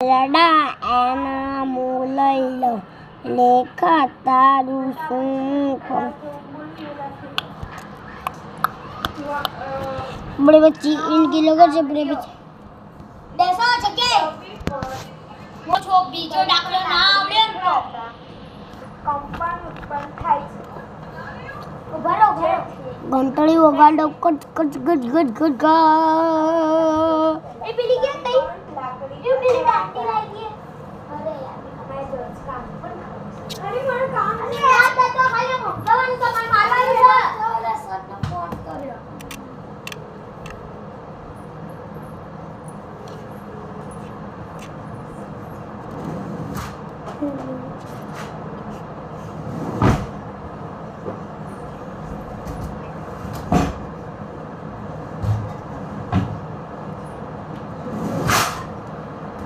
લડા એના મોલૈલો લેખા તારું શું बड़े बच्ची इनकी लोगों से बड़े बच्चे દેશો છે કે મો છો બીજો દાખલો ના આવડે ને તો કંપન ઉત્પન્ન થાય છે ઉભરો ઘંટડી વગાડો કટ કટ ગટ ગટ ગટ ગા એ પેલી કે તઈ એ પેલી દાંતી લાગી અરે યાર મેં જો કામ પણ અરે મારું કામ અરે યાર તો ખાલી ભગવાન તો મને મારવાનું છે ઓલા સરને ફોન કર્યો